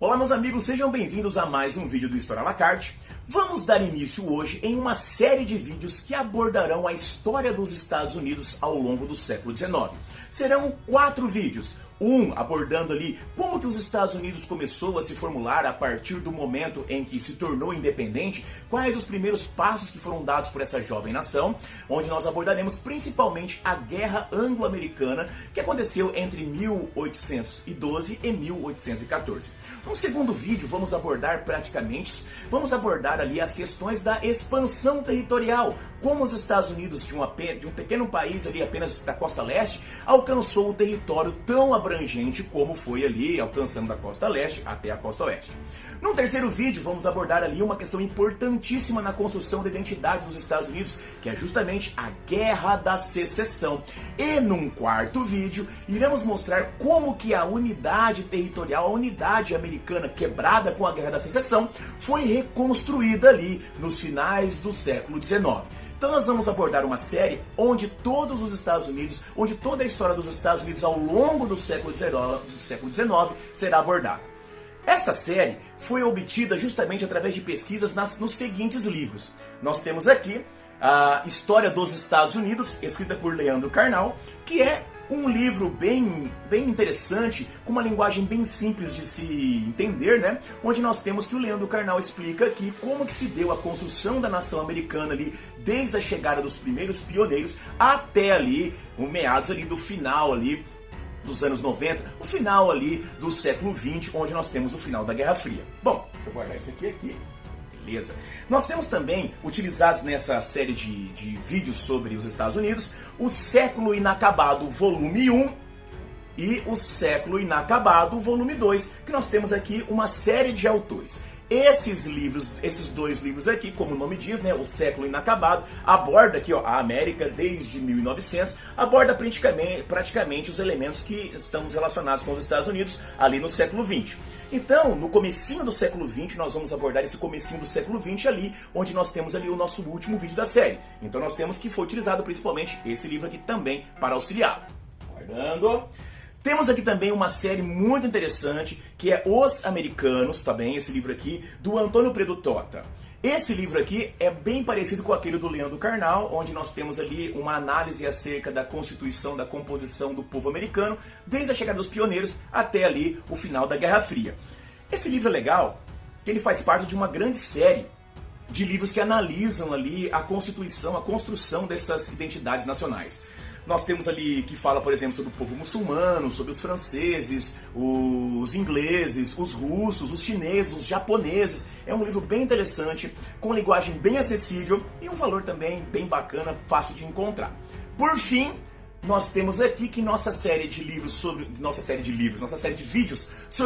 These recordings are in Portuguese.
Olá meus amigos, sejam bem-vindos a mais um vídeo do História à la carte. Vamos dar início hoje em uma série de vídeos que abordarão a história dos Estados Unidos ao longo do século XIX. Serão 4 vídeos. Abordando ali como que os Estados Unidos começou a se formular a partir do momento em que se tornou independente, quais os primeiros passos que foram dados por essa jovem nação, onde nós abordaremos principalmente a Guerra Anglo-Americana, que aconteceu entre 1812 e 1814. No segundo vídeo vamos abordar ali as questões da expansão territorial, como os Estados Unidos de um pequeno país ali apenas da costa leste, alcançou o território tão abrangente como foi ali, alcançando da costa leste até a costa oeste. No terceiro vídeo vamos abordar ali uma questão importantíssima na construção da identidade dos Estados Unidos, que é justamente a Guerra da Secessão. E num quarto vídeo iremos mostrar como que a unidade territorial, a unidade americana quebrada com a Guerra da Secessão, foi reconstruída ali nos finais do século XIX. Então nós vamos abordar uma série onde todos os Estados Unidos, onde toda a história dos Estados Unidos ao longo do século XIX será abordada. Esta série foi obtida justamente através de pesquisas nos seguintes livros. Nós temos aqui a História dos Estados Unidos, escrita por Leandro Carnal, que é um livro bem interessante, com uma linguagem bem simples de se entender, né? Onde nós temos que o Leandro Carnal explica aqui como que se deu a construção da nação americana ali, desde a chegada dos primeiros pioneiros até ali, o meados ali do final ali, dos anos 90, o final ali do século XX, onde nós temos o final da Guerra Fria. Bom, deixa eu guardar isso aqui. Beleza. Nós temos também, utilizados nessa série de vídeos sobre os Estados Unidos, o Século Inacabado, volume 1 e o Século Inacabado, volume 2, que nós temos aqui uma série de autores. Esses dois livros aqui, como o nome diz, né, o Século Inacabado, aborda aqui, a América desde 1900, aborda praticamente os elementos que estamos relacionados com os Estados Unidos ali no século XX. Então, no comecinho do século XX, nós vamos abordar esse comecinho do século XX ali, onde nós temos ali o nosso último vídeo da série. Então nós temos que foi utilizado principalmente esse livro aqui também para auxiliar. Guardando. Temos aqui também uma série muito interessante, que é Os Americanos, também, esse livro aqui, do Antônio Predo Tota. Esse livro aqui é bem parecido com aquele do Leandro Carnal, onde nós temos ali uma análise acerca da constituição, da composição do povo americano, desde a chegada dos pioneiros até ali o final da Guerra Fria. Esse livro é legal, que ele faz parte de uma grande série de livros que analisam ali a constituição, a construção dessas identidades nacionais. Nós temos ali que fala, por exemplo, sobre o povo muçulmano, sobre os franceses, os ingleses, os russos, os chineses, os japoneses. É um livro bem interessante, com linguagem bem acessível e um valor também bem bacana, fácil de encontrar. Por fim, nós temos aqui que nossa série de vídeos sobre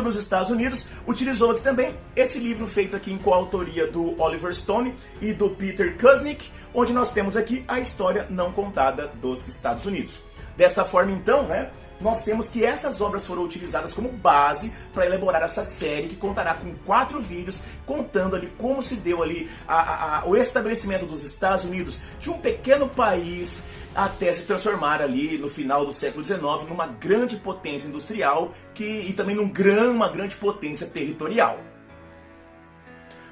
os Estados Unidos utilizou aqui também esse livro feito aqui em coautoria do Oliver Stone e do Peter Kuznick, onde nós temos aqui a história não contada dos Estados Unidos. Dessa forma então, né, nós temos que essas obras foram utilizadas como base para elaborar essa série que contará com 4 vídeos contando ali como se deu ali o estabelecimento dos Estados Unidos de um pequeno país até se transformar ali no final do século XIX numa grande potência industrial e também uma grande potência territorial.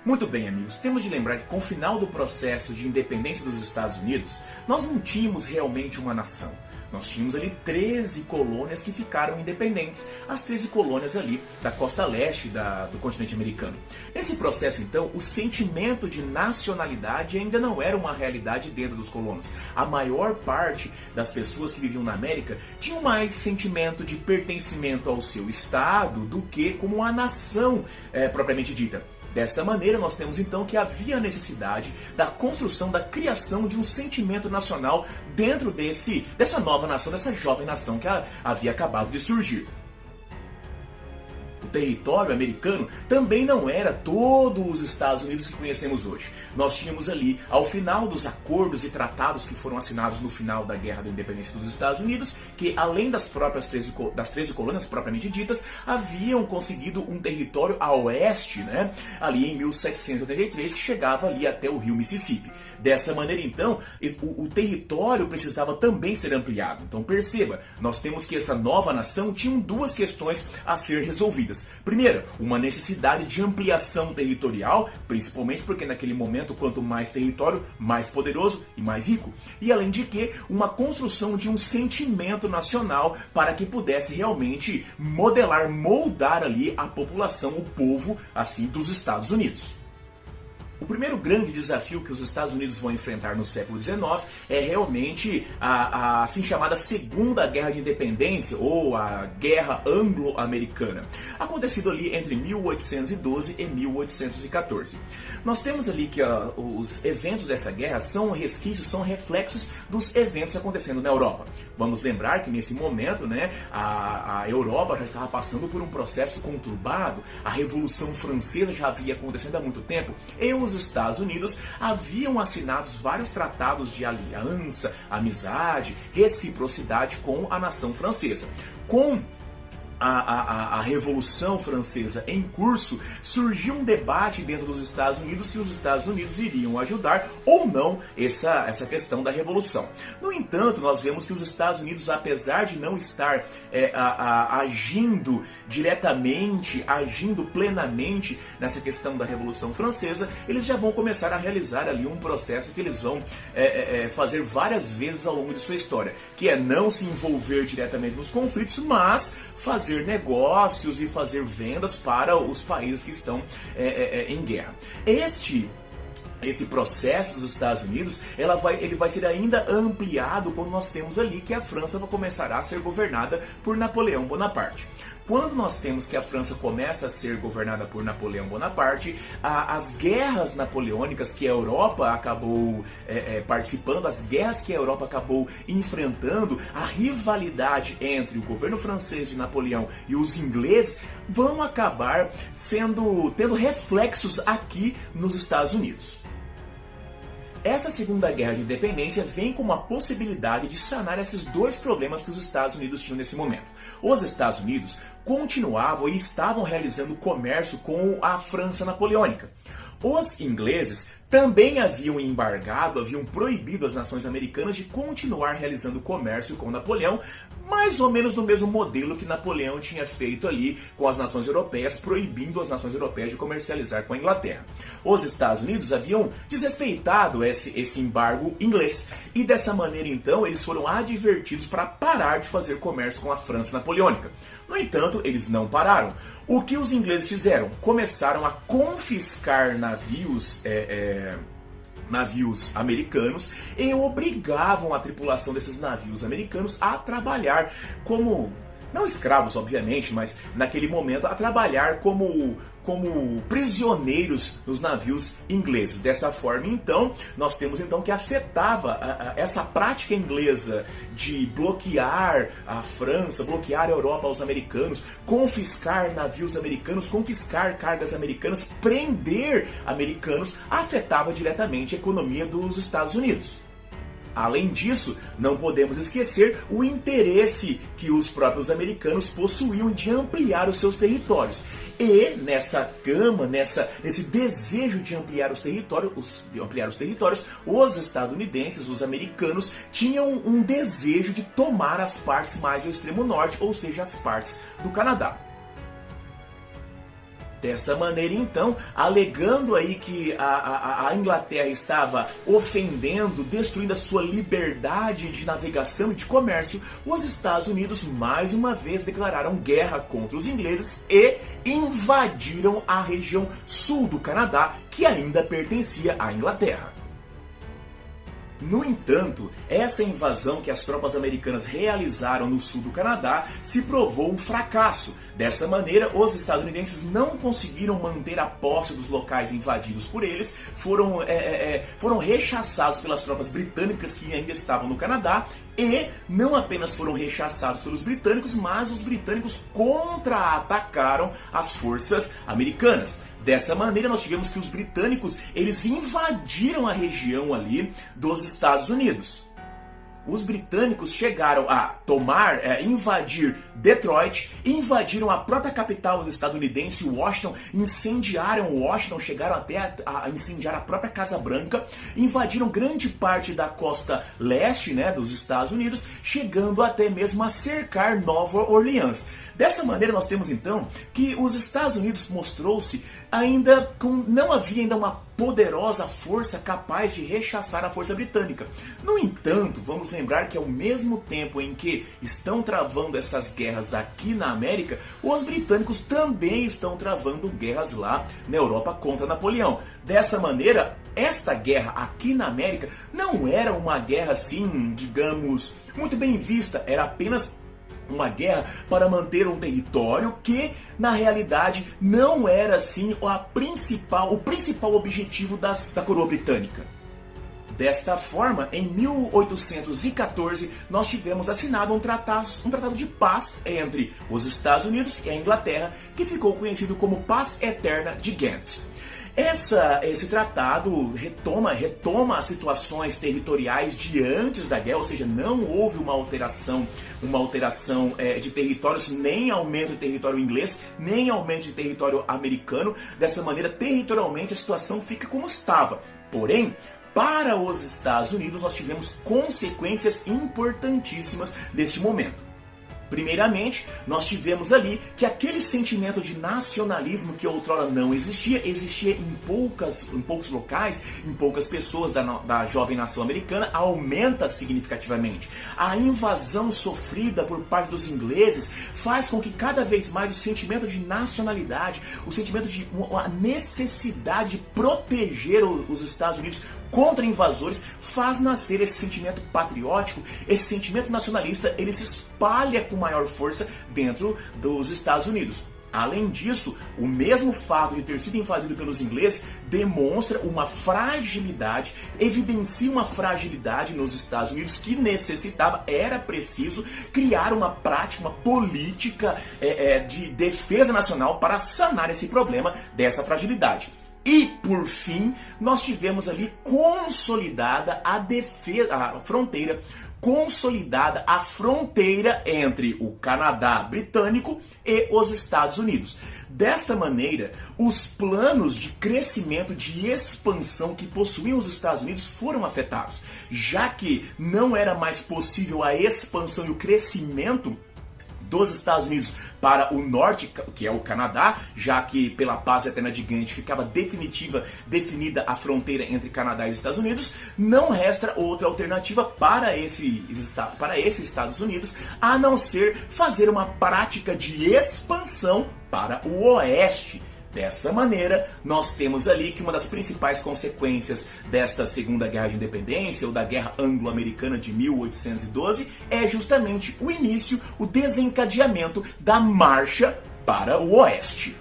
Muito bem, amigos, temos de lembrar que com o final do processo de independência dos Estados Unidos, nós não tínhamos realmente uma nação. Nós tínhamos ali 13 colônias que ficaram independentes, as 13 colônias ali da costa leste do continente americano. Nesse processo, então, o sentimento de nacionalidade ainda não era uma realidade dentro dos colonos. A maior parte das pessoas que viviam na América tinham mais sentimento de pertencimento ao seu estado do que como a nação propriamente dita. Desta maneira, nós temos então que havia a necessidade da construção, da criação de um sentimento nacional dentro dessa nova nação, dessa jovem nação que havia acabado de surgir. O território americano também não era todos os Estados Unidos que conhecemos hoje. Nós tínhamos ali, ao final dos acordos e tratados que foram assinados no final da Guerra da Independência dos Estados Unidos, que além das 13 colônias propriamente ditas, haviam conseguido um território a oeste, né, ali em 1783, que chegava ali até o rio Mississippi. Dessa maneira, então, o território precisava também ser ampliado. Então perceba, nós temos que essa nova nação tinha 2 questões a ser resolvidas. razões. Primeiro, uma necessidade de ampliação territorial, principalmente porque naquele momento, quanto mais território, mais poderoso e mais rico. E além de que, uma construção de um sentimento nacional para que pudesse realmente modelar, moldar ali a população, o povo, assim, dos Estados Unidos. O primeiro grande desafio que os Estados Unidos vão enfrentar no século XIX é realmente a assim chamada Segunda Guerra de Independência, ou a Guerra Anglo-Americana, acontecido ali entre 1812 e 1814. Nós temos ali que os eventos dessa guerra são resquícios, são reflexos dos eventos acontecendo na Europa. Vamos lembrar que nesse momento, né, a Europa já estava passando por um processo conturbado, a Revolução Francesa já havia acontecendo há muito tempo, e os Estados Unidos haviam assinado vários tratados de aliança, amizade, reciprocidade com a nação francesa. Com a Revolução Francesa em curso, surgiu um debate dentro dos Estados Unidos se os Estados Unidos iriam ajudar ou não essa questão da Revolução. No entanto, nós vemos que os Estados Unidos, apesar de não estar agindo diretamente, agindo plenamente nessa questão da Revolução Francesa, eles já vão começar a realizar ali um processo que eles vão fazer várias vezes ao longo de sua história, que é não se envolver diretamente nos conflitos, mas fazer negócios e fazer vendas para os países que estão em guerra. Esse processo dos Estados Unidos, ele vai ser ainda ampliado quando nós temos ali que a França vai começar a ser governada por Napoleão Bonaparte. Quando nós temos que a França começa a ser governada por Napoleão Bonaparte, as guerras napoleônicas que a Europa acabou participando, as guerras que a Europa acabou enfrentando, a rivalidade entre o governo francês de Napoleão e os ingleses vão acabar tendo reflexos aqui nos Estados Unidos. Essa Segunda Guerra de Independência vem com uma possibilidade de sanar esses dois problemas que os Estados Unidos tinham nesse momento. Os Estados Unidos continuavam e estavam realizando comércio com a França napoleônica. Os ingleses também haviam embargado, haviam proibido as nações americanas de continuar realizando comércio com Napoleão, mais ou menos no mesmo modelo que Napoleão tinha feito ali com as nações europeias, proibindo as nações europeias de comercializar com a Inglaterra. Os Estados Unidos haviam desrespeitado esse embargo inglês, e dessa maneira então eles foram advertidos para parar de fazer comércio com a França napoleônica. No entanto, eles não pararam. O que os ingleses fizeram? Começaram a confiscar navios americanos e obrigavam a tripulação desses navios americanos a trabalhar como, não escravos obviamente, mas naquele momento a trabalhar como prisioneiros nos navios ingleses. Dessa forma, então, nós temos então que afetava essa prática inglesa de bloquear a França, bloquear a Europa aos americanos, confiscar navios americanos, confiscar cargas americanas, prender americanos, afetava diretamente a economia dos Estados Unidos. Além disso, não podemos esquecer o interesse que os próprios americanos possuíam de ampliar os seus territórios. E nessa gama, nesse desejo de ampliar os territórios, os estadunidenses, os americanos, tinham um desejo de tomar as partes mais ao extremo norte, ou seja, as partes do Canadá. Dessa maneira, então, alegando aí que a Inglaterra estava ofendendo, destruindo a sua liberdade de navegação e de comércio, os Estados Unidos mais uma vez declararam guerra contra os ingleses e invadiram a região sul do Canadá, que ainda pertencia à Inglaterra. No entanto, essa invasão que as tropas americanas realizaram no sul do Canadá se provou um fracasso. Dessa maneira, os estadunidenses não conseguiram manter a posse dos locais invadidos por eles, foram rechaçados pelas tropas britânicas que ainda estavam no Canadá, e não apenas foram rechaçados pelos britânicos, mas os britânicos contra-atacaram as forças americanas. Dessa maneira, nós tivemos que os britânicos eles invadiram a região ali dos Estados Unidos. os britânicos chegaram a invadir Detroit, invadiram a própria capital estadunidense, Washington, incendiaram Washington, chegaram até a incendiar a própria Casa Branca, invadiram grande parte da costa leste, né, dos Estados Unidos, chegando até mesmo a cercar Nova Orleans. Dessa maneira nós temos então que os Estados Unidos mostrou-se ainda não havia ainda uma poderosa força capaz de rechaçar a força britânica. No entanto, vamos lembrar que ao mesmo tempo em que estão travando essas guerras aqui na América, os britânicos também estão travando guerras lá na Europa contra Napoleão. Dessa maneira, esta guerra aqui na América não era uma guerra assim, digamos, muito bem vista, era apenas uma guerra para manter um território que, na realidade, não era assim o principal objetivo da coroa britânica. Desta forma, em 1814, nós tivemos assinado um tratado de paz entre os Estados Unidos e a Inglaterra, que ficou conhecido como Paz Eterna de Ghent. Esse tratado retoma as situações territoriais de antes da guerra, ou seja, não houve uma alteração de territórios, nem aumento de território inglês, nem aumento de território americano. Dessa maneira, territorialmente, a situação fica como estava. Porém, para os Estados Unidos, nós tivemos consequências importantíssimas deste momento. Primeiramente, nós tivemos ali que aquele sentimento de nacionalismo que outrora não existia em poucos locais, em poucas pessoas da jovem nação americana, aumenta significativamente. A invasão sofrida por parte dos ingleses faz com que cada vez mais o sentimento de nacionalidade, o sentimento de uma necessidade de proteger os Estados Unidos contra invasores, faz nascer esse sentimento patriótico, esse sentimento nacionalista, ele se espalha com maior força dentro dos Estados Unidos. Além disso, o mesmo fato de ter sido invadido pelos ingleses demonstra uma fragilidade, evidencia uma fragilidade nos Estados Unidos que era preciso criar uma prática, uma política de defesa nacional para sanar esse problema dessa fragilidade. E, por fim, nós tivemos ali consolidada a fronteira entre o Canadá britânico e os Estados Unidos. Desta maneira, os planos de crescimento, de expansão que possuíam os Estados Unidos foram afetados, já que não era mais possível a expansão e o crescimento dos Estados Unidos para o norte, que é o Canadá, já que pela Paz Eterna de Ghent ficava definida a fronteira entre Canadá e Estados Unidos. Não resta outra alternativa para esses Estados Unidos a não ser fazer uma prática de expansão para o oeste. Dessa maneira, nós temos ali que uma das principais consequências desta Segunda Guerra de Independência, ou da Guerra Anglo-Americana de 1812, é justamente o início, o desencadeamento da marcha para o oeste.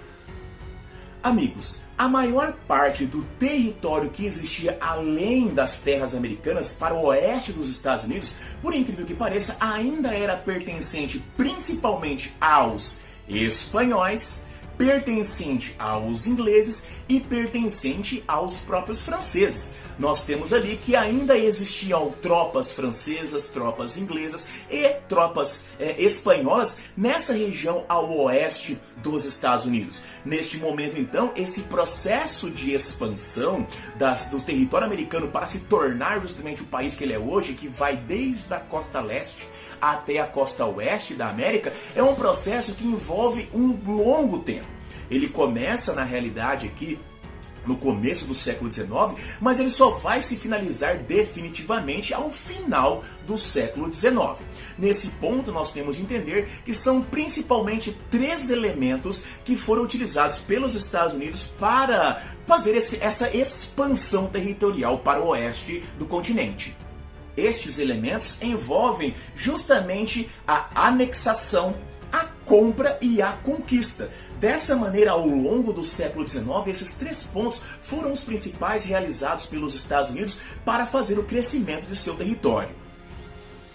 Amigos, a maior parte do território que existia além das terras americanas para o oeste dos Estados Unidos, por incrível que pareça, ainda era pertencente principalmente aos espanhóis, pertencente aos ingleses e pertencente aos próprios franceses. Nós temos ali que ainda existiam tropas francesas, tropas inglesas e tropas espanholas nessa região ao oeste dos Estados Unidos. Neste momento, então, esse processo de expansão do território americano para se tornar justamente o país que ele é hoje, que vai desde a costa leste até a costa oeste da América, é um processo que envolve um longo tempo. Ele começa, na realidade, aqui no começo do século XIX, mas ele só vai se finalizar definitivamente ao final do século XIX. Nesse ponto, nós temos de entender que são principalmente 3 elementos que foram utilizados pelos Estados Unidos para fazer essa expansão territorial para o oeste do continente. Estes elementos envolvem justamente a anexação, a compra e a conquista. Dessa maneira, ao longo do século XIX, esses 3 pontos foram os principais realizados pelos Estados Unidos para fazer o crescimento de seu território.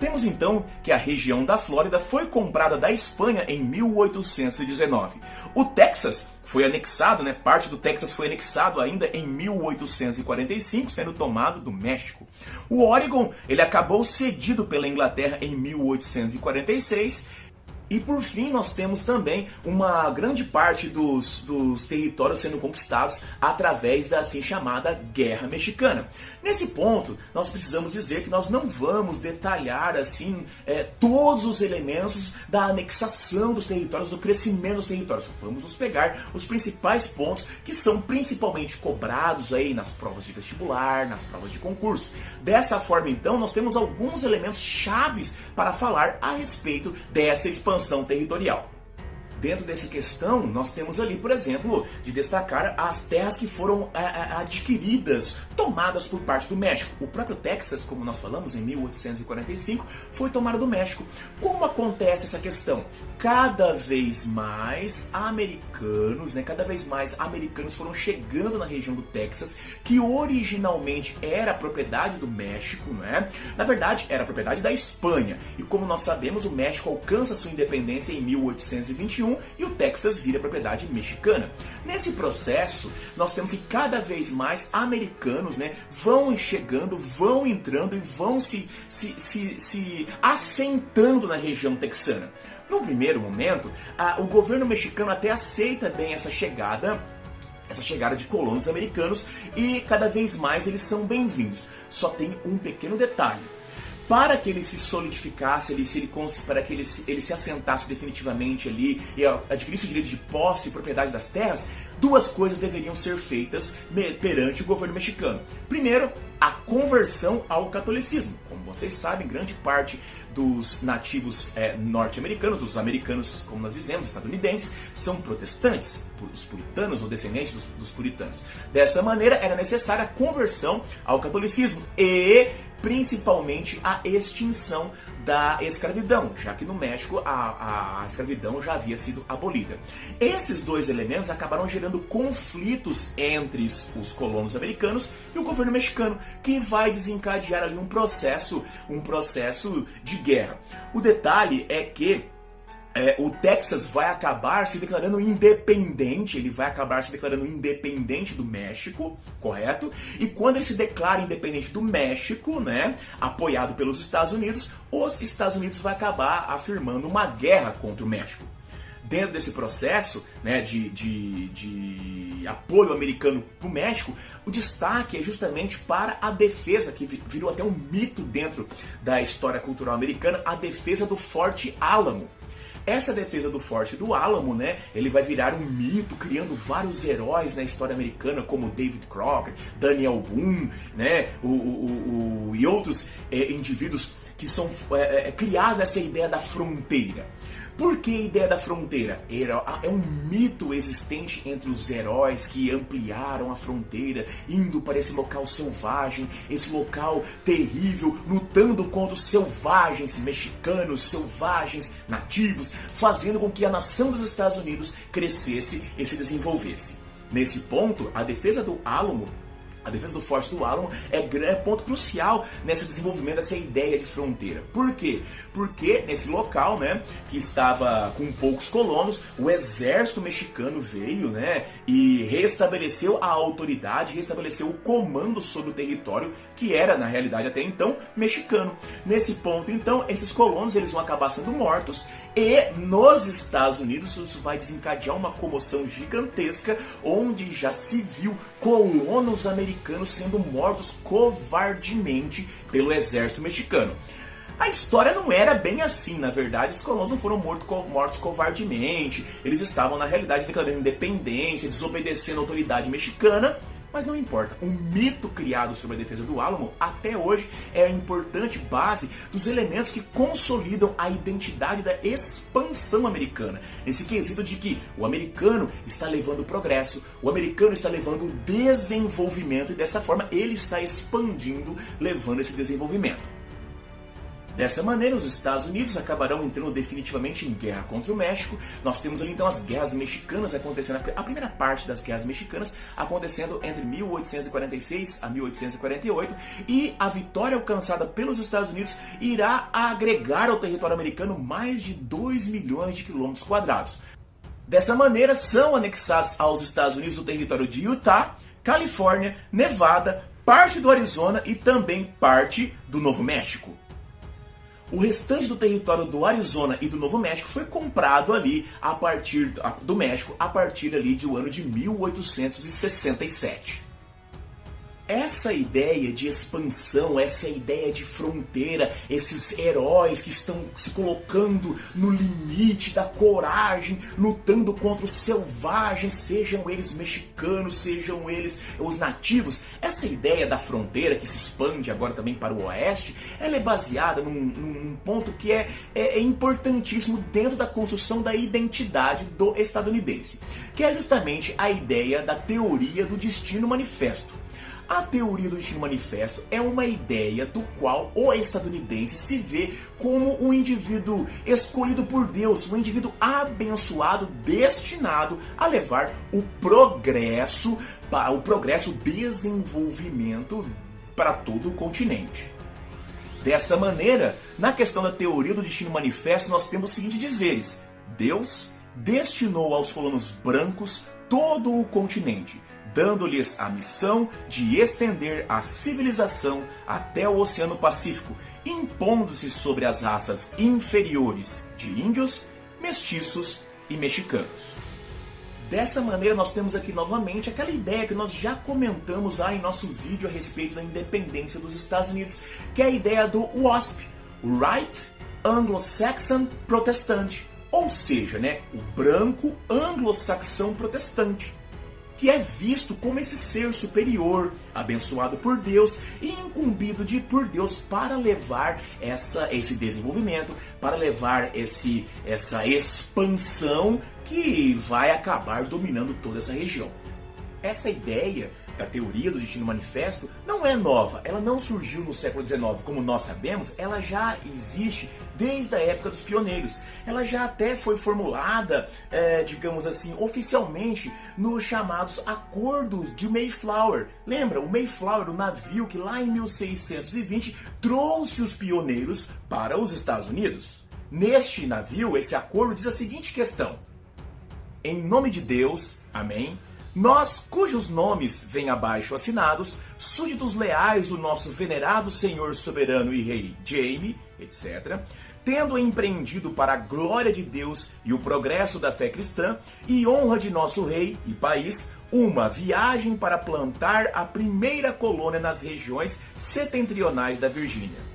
Temos então que a região da Flórida foi comprada da Espanha em 1819. O Texas foi anexado, né? Parte do Texas foi anexado ainda em 1845, sendo tomado do México. O Oregon, ele acabou cedido pela Inglaterra em 1846. E por fim, nós temos também uma grande parte dos territórios sendo conquistados através da assim chamada Guerra Mexicana. Nesse ponto, nós precisamos dizer que nós não vamos detalhar assim todos os elementos da anexação dos territórios, do crescimento dos territórios. Vamos nos pegar os principais pontos que são principalmente cobrados aí nas provas de vestibular, nas provas de concurso. Dessa forma, então, nós temos alguns elementos chaves para falar a respeito dessa expansão territorial. Dentro dessa questão, nós temos ali, por exemplo, de destacar as terras que foram adquiridas, tomadas por parte do México. O próprio Texas, como nós falamos, em 1845, foi tomado do México. Como acontece essa questão? Cada vez mais americanos foram chegando na região do Texas, que originalmente era propriedade do México, não é? Na verdade, era propriedade da Espanha. E como nós sabemos, o México alcança sua independência em 1821 e o Texas vira propriedade mexicana. Nesse processo, nós temos que cada vez mais americanos, né, vão chegando, vão entrando e vão se assentando na região texana. No primeiro momento, o governo mexicano até aceita bem essa chegada de colonos americanos e cada vez mais eles são bem-vindos. Só tem um pequeno detalhe. Para que ele se solidificasse, para que ele se assentasse definitivamente ali e adquirisse o direito de posse e propriedade das terras, duas coisas deveriam ser feitas perante o governo mexicano. Primeiro, a conversão ao catolicismo. Como vocês sabem, grande parte dos nativos norte-americanos, dos americanos, como nós dizemos, estadunidenses, são protestantes, os puritanos ou descendentes dos puritanos. Dessa maneira, era necessária a conversão ao catolicismo e principalmente a extinção da escravidão, já que no México a escravidão já havia sido abolida. Esses dois elementos acabaram gerando conflitos entre os colonos americanos e o governo mexicano, que vai desencadear ali um processo de guerra. O detalhe é que o Texas vai acabar se declarando independente, do México, correto? E quando ele se declara independente do México, né, apoiado pelos Estados Unidos, os Estados Unidos vai acabar afirmando uma guerra contra o México. Dentro desse processo, né, de apoio americano para o México, o destaque é justamente para a defesa, que virou até um mito dentro da história cultural americana, a defesa do Forte Álamo. Essa defesa do Forte do Álamo, né, ele vai virar um mito, criando vários heróis na história americana, como David Crockett, Daniel Boone, né, e outros indivíduos que são criados essa ideia da fronteira. Por que a ideia da fronteira? É um mito existente entre os heróis que ampliaram a fronteira, indo para esse local selvagem, esse local terrível, lutando contra os selvagens mexicanos, selvagens nativos, fazendo com que a nação dos Estados Unidos crescesse e se desenvolvesse. Nesse ponto, a defesa do Forte do Álamo é ponto crucial nesse desenvolvimento dessa ideia de fronteira. Por quê? Porque nesse local, né, que estava com poucos colonos, o exército mexicano veio, né, e restabeleceu a autoridade, restabeleceu o comando sobre o território que era, na realidade, até então, mexicano. Nesse ponto, então, esses colonos eles vão acabar sendo mortos e nos Estados Unidos isso vai desencadear uma comoção gigantesca, onde já se viu colonos americanos sendo mortos covardemente pelo exército mexicano. A história não era bem assim, na verdade, os colonos não foram mortos covardemente, eles estavam na realidade declarando independência, desobedecendo a autoridade mexicana, mas não importa. O mito criado sobre a defesa do Álamo até hoje é a importante base dos elementos que consolidam a identidade da expansão americana. Nesse quesito de que o americano está levando o progresso, o americano está levando o desenvolvimento e dessa forma ele está expandindo, levando esse desenvolvimento. Dessa maneira, os Estados Unidos acabarão entrando definitivamente em guerra contra o México. Nós temos ali então as guerras mexicanas acontecendo, a primeira parte das guerras mexicanas acontecendo entre 1846 a 1848, e a vitória alcançada pelos Estados Unidos irá agregar ao território americano mais de 2 milhões de quilômetros quadrados. Dessa maneira, são anexados aos Estados Unidos o território de Utah, Califórnia, Nevada, parte do Arizona e também parte do Novo México. O restante do território do Arizona e do Novo México foi comprado ali a partir do México a partir ali do ano de 1867. Essa ideia de expansão, essa ideia de fronteira, esses heróis que estão se colocando no limite da coragem, lutando contra os selvagens, sejam eles mexicanos, sejam eles os nativos, essa ideia da fronteira que se expande agora também para o oeste, ela é baseada num ponto que é importantíssimo dentro da construção da identidade do estadunidense, que é justamente a ideia da teoria do destino manifesto. A teoria do destino manifesto é uma ideia do qual o estadunidense se vê como um indivíduo escolhido por Deus, um indivíduo abençoado, destinado a levar o progresso, o desenvolvimento para todo o continente. Dessa maneira, na questão da teoria do destino manifesto, nós temos os seguintes dizeres: Deus destinou aos colonos brancos todo o continente, dando-lhes a missão de estender a civilização até o Oceano Pacífico, impondo-se sobre as raças inferiores de índios, mestiços e mexicanos. Dessa maneira, nós temos aqui novamente aquela ideia que nós já comentamos lá em nosso vídeo a respeito da independência dos Estados Unidos, que é a ideia do WASP, White Anglo-Saxon Protestant, ou seja, o branco anglo-saxão protestante, que é visto como esse ser superior, abençoado por Deus e incumbido por Deus para levar esse desenvolvimento, para levar essa expansão que vai acabar dominando toda essa região. Essa ideia da teoria do destino manifesto não é nova, ela não surgiu no século XIX, como nós sabemos, ela já existe desde a época dos pioneiros. Ela já até foi formulada, digamos assim, oficialmente nos chamados Acordos de Mayflower. Lembra? O Mayflower, o navio que lá em 1620 trouxe os pioneiros para os Estados Unidos. Neste navio, esse acordo diz a seguinte questão: em nome de Deus, amém, nós, cujos nomes vêm abaixo assinados, súditos leais do nosso venerado Senhor soberano e Rei Jaime, etc., tendo empreendido para a glória de Deus e o progresso da fé cristã e honra de nosso rei e país, uma viagem para plantar a primeira colônia nas regiões setentrionais da Virgínia.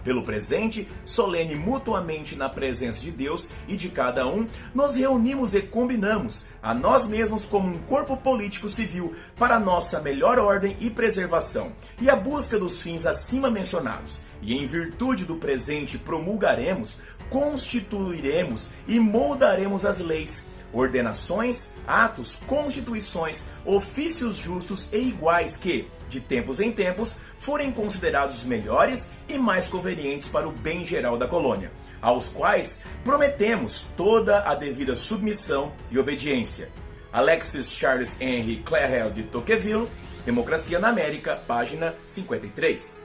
Pelo presente, solene mutuamente na presença de Deus e de cada um, nos reunimos e combinamos a nós mesmos como um corpo político civil para nossa melhor ordem e preservação e a busca dos fins acima mencionados. E em virtude do presente promulgaremos, constituiremos e moldaremos as leis, ordenações, atos, constituições, ofícios justos e iguais que, de tempos em tempos, forem considerados melhores e mais convenientes para o bem geral da colônia, aos quais prometemos toda a devida submissão e obediência. Alexis Charles Henry Clairel de Tocqueville, Democracia na América, página 53.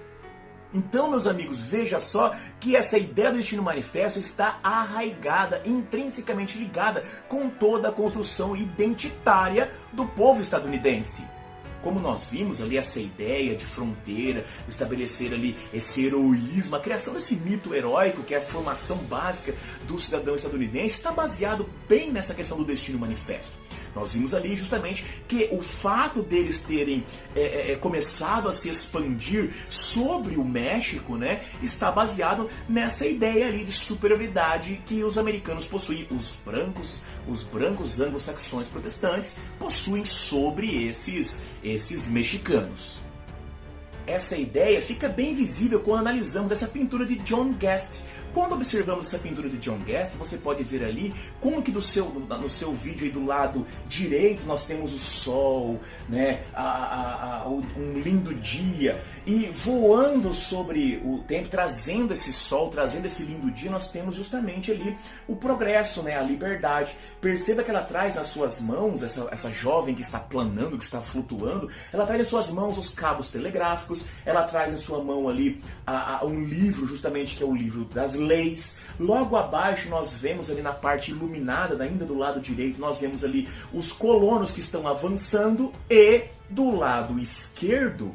Então, meus amigos, veja só que essa ideia do destino manifesto está arraigada, intrinsecamente ligada com toda a construção identitária do povo estadunidense. Como nós vimos ali, essa ideia de fronteira, estabelecer ali esse heroísmo, a criação desse mito heróico, que é a formação básica do cidadão estadunidense, está baseado bem nessa questão do destino manifesto. Nós vimos ali justamente que o fato deles terem começado a se expandir sobre o México, está baseado nessa ideia ali de superioridade que os americanos possuem, os brancos anglo-saxões protestantes possuem sobre esses mexicanos. Essa ideia fica bem visível quando analisamos essa pintura de John Guest. Quando observamos essa pintura de John Guest, você pode ver ali como que no seu vídeo aí do lado direito nós temos o sol, um lindo dia, e voando sobre o tempo, trazendo esse sol, trazendo esse lindo dia, nós temos justamente ali o progresso, a liberdade. Perceba que ela traz nas suas mãos, essa jovem que está planando, que está flutuando, ela traz em suas mãos os cabos telegráficos, ela traz em sua mão ali um livro, justamente, que é o livro das leis. Logo abaixo nós vemos ali na parte iluminada, ainda do lado direito, nós vemos ali os colonos que estão avançando e do lado esquerdo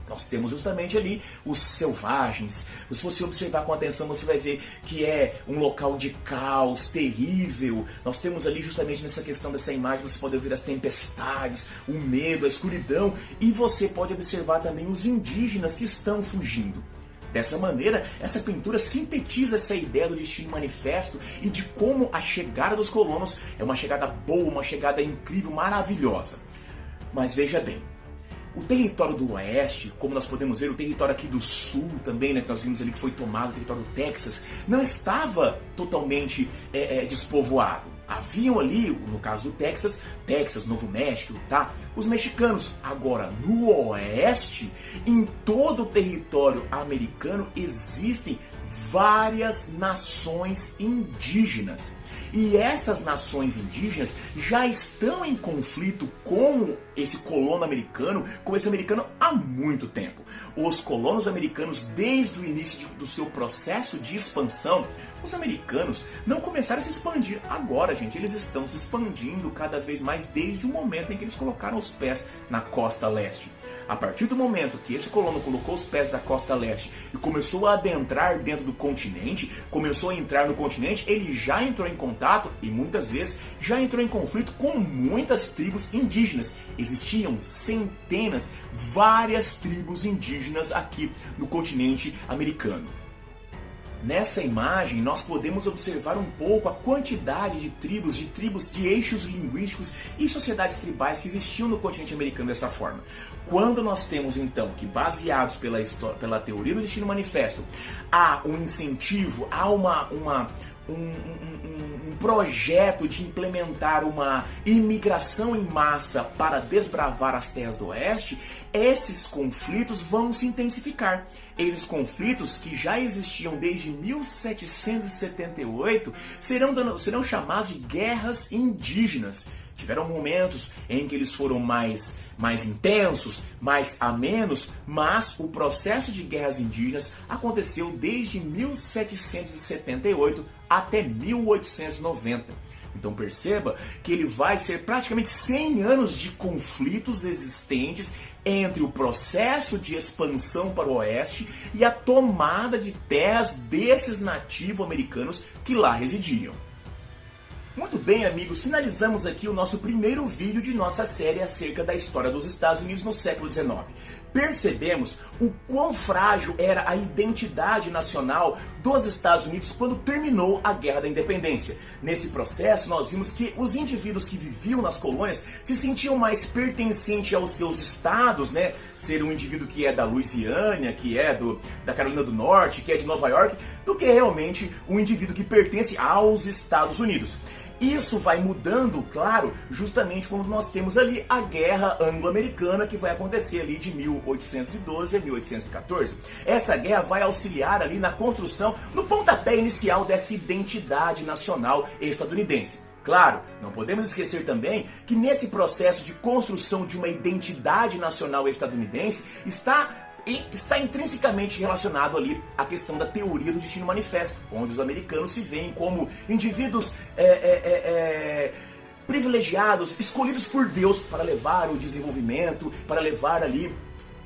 nós temos justamente ali os selvagens. Se você observar com atenção, você vai ver que é um local de caos terrível. Nós temos ali justamente nessa questão dessa imagem, você pode ver as tempestades, o medo, a escuridão. E você pode observar também os indígenas que estão fugindo. Dessa maneira, essa pintura sintetiza essa ideia do Destino Manifesto e de como a chegada dos colonos é uma chegada boa, uma chegada incrível, maravilhosa. Mas veja bem, o território do oeste, como nós podemos ver, o território aqui do sul também, né, que nós vimos ali que foi tomado, o território do Texas, não estava totalmente despovoado. Haviam ali, no caso do Texas, Novo México, tá? Os mexicanos. Agora, no oeste, em todo o território americano, existem várias nações indígenas. E essas nações indígenas já estão em conflito com esse colono americano, com esse americano há muito tempo. Os colonos americanos, desde o início do seu processo de expansão, os americanos não começaram a se expandir agora, gente. Eles estão se expandindo cada vez mais desde o momento em que eles colocaram os pés na costa leste. A partir do momento que esse colono colocou os pés da costa leste e começou a adentrar dentro do continente, começou a entrar no continente, ele já entrou em contato e muitas vezes já entrou em conflito com muitas tribos indígenas. Existiam centenas, várias tribos indígenas aqui no continente americano. Nessa imagem, nós podemos observar um pouco a quantidade de tribos, de eixos linguísticos e sociedades tribais que existiam no continente americano dessa forma. Quando nós temos, então, que baseados pela teoria do Destino Manifesto, há um incentivo, há um projeto de implementar uma imigração em massa para desbravar as terras do oeste, esses conflitos vão se intensificar. Esses conflitos, que já existiam desde 1778, serão chamados de guerras indígenas. Tiveram momentos em que eles foram mais intensos, mais amenos, mas o processo de guerras indígenas aconteceu desde 1778 até 1890. Então perceba que ele vai ser praticamente 100 anos de conflitos existentes entre o processo de expansão para o oeste e a tomada de terras desses nativo-americanos que lá residiam. Muito bem, amigos, finalizamos aqui o nosso primeiro vídeo de nossa série acerca da história dos Estados Unidos no século XIX. Percebemos o quão frágil era a identidade nacional dos Estados Unidos quando terminou a Guerra da Independência. Nesse processo, nós vimos que os indivíduos que viviam nas colônias se sentiam mais pertencentes aos seus estados, né? Ser um indivíduo que é da Louisiana, que é da Carolina do Norte, que é de Nova York, do que realmente um indivíduo que pertence aos Estados Unidos. Isso vai mudando, claro, justamente quando nós temos ali a Guerra Anglo-Americana, que vai acontecer ali de 1812 a 1814. Essa guerra vai auxiliar ali na construção, no pontapé inicial dessa identidade nacional estadunidense. Claro, não podemos esquecer também que nesse processo de construção de uma identidade nacional estadunidense está intrinsecamente relacionado ali à questão da teoria do Destino Manifesto, onde os americanos se veem como indivíduos privilegiados, escolhidos por Deus para levar o desenvolvimento, para levar ali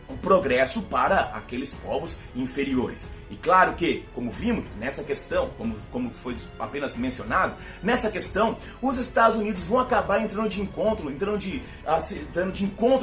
o progresso para aqueles povos inferiores. E claro que, como vimos nessa questão, como foi apenas mencionado, nessa questão, os Estados Unidos vão acabar entrando de encontro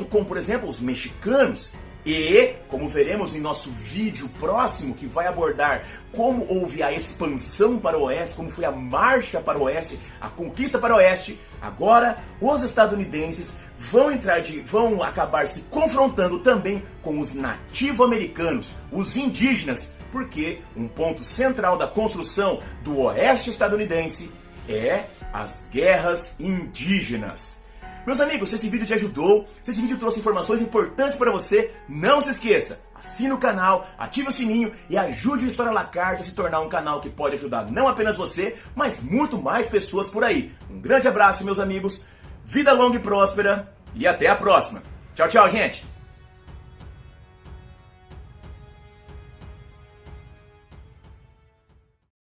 com, por exemplo, os mexicanos. E, como veremos em nosso vídeo próximo, que vai abordar como houve a expansão para o oeste, como foi a marcha para o oeste, a conquista para o oeste, agora os estadunidenses vão acabar se confrontando também com os nativo-americanos, os indígenas, porque um ponto central da construção do oeste estadunidense é as guerras indígenas. Meus amigos, se esse vídeo te ajudou, se esse vídeo trouxe informações importantes para você, não se esqueça, assine o canal, ative o sininho e ajude o História à la Carte a se tornar um canal que pode ajudar não apenas você, mas muito mais pessoas por aí. Um grande abraço, meus amigos, vida longa e próspera e até a próxima. Tchau, tchau, gente!